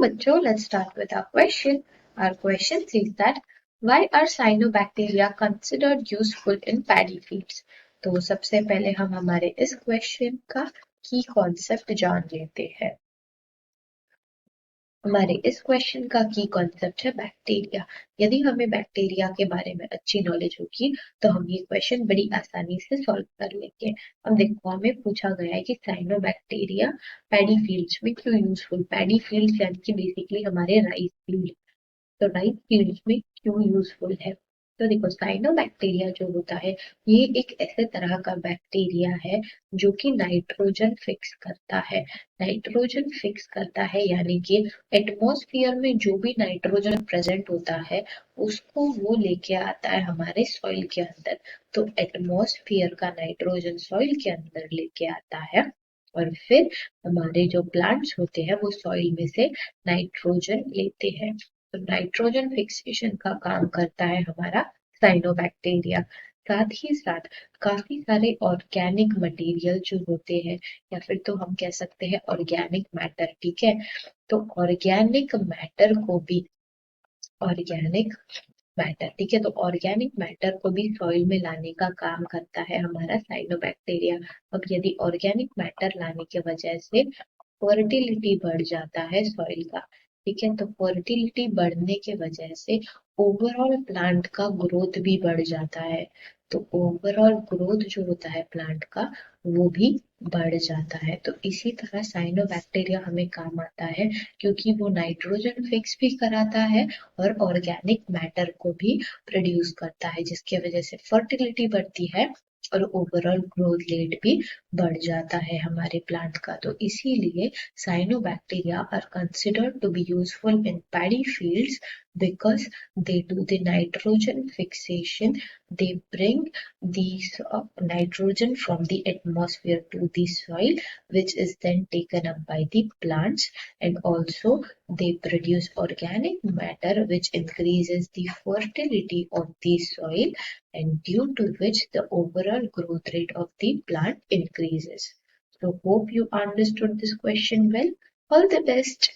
बच्चों, let's start with our question. Our question says that why are cyanobacteria considered useful in paddy fields? तो सबसे पहले हम हमारे इस क्वेश्चन का की कॉन्सेप्ट जान लेते हैं। हमारे इस क्वेश्चन का की कॉन्सेप्ट है बैक्टीरिया। यदि हमें बैक्टीरिया के बारे में अच्छी नॉलेज होगी तो हम ये क्वेश्चन बड़ी आसानी से सॉल्व कर लेंगे। अब देखो, हमें पूछा गया है कि साइनोबैक्टीरिया पैडी फील्ड्स में क्यों यूजफुल। पैडी फील्ड्स यानी कि बेसिकली हमारे राइस फील्ड, तो राइस फील्ड्स में क्यों यूजफुल है। तो देखो, साइनोबैक्टीरिया जो होता है ये एक ऐसे तरह का बैक्टीरिया है जो कि नाइट्रोजन फिक्स करता है। नाइट्रोजन फिक्स करता है यानी कि एटमॉस्फेयर में जो भी नाइट्रोजन प्रेजेंट होता है उसको वो लेके आता है हमारे सॉइल के अंदर। तो एटमॉस्फेयर का नाइट्रोजन सॉइल के अंदर लेके आता है और फिर हमारे जो प्लांट्स होते हैं वो सॉइल में से नाइट्रोजन लेते हैं। तो नाइट्रोजन फिक्सेशन का काम करता है हमारा साइनोबैक्टीरिया। साथ ही साथ काफी सारे ऑर्गेनिक मटेरियल जो होते हैं, या फिर तो हम कह सकते हैं ऑर्गेनिक मैटर, ठीक है। तो ऑर्गेनिक मैटर को भी ऑर्गेनिक मैटर, ठीक है, तो ऑर्गेनिक मैटर को भी सॉइल में लाने का काम करता है हमारा साइनोबैक्टीरिया। अब यदि ऑर्गेनिक मैटर लाने की वजह से फर्टिलिटी बढ़ जाता है सॉइल का, ठीक है, तो फर्टिलिटी बढ़ने के वजह से ओवरऑल प्लांट का ग्रोथ भी बढ़ जाता है। तो ओवरऑल ग्रोथ जो होता है प्लांट का वो भी बढ़ जाता है। तो इसी तरह साइनोबैक्टीरिया हमें काम आता है क्योंकि वो नाइट्रोजन फिक्स भी कराता है और ऑर्गेनिक मैटर को भी प्रोड्यूस करता है, जिसकी वजह से फर्टिलिटी बढ़ती है और ओवरऑल ग्रोथ रेट भी बढ़ जाता है हमारे प्लांट का। तो इसीलिए cyanobacteria are considered to be useful in paddy fields because they do the nitrogen fixation. They bring these nitrogen from the atmosphere to the soil, which is then taken up by the plants, and also they produce organic matter which increases the fertility of the soil, and due to which the overall growth rate of the plant increases. So hope you understood this question well. All the best.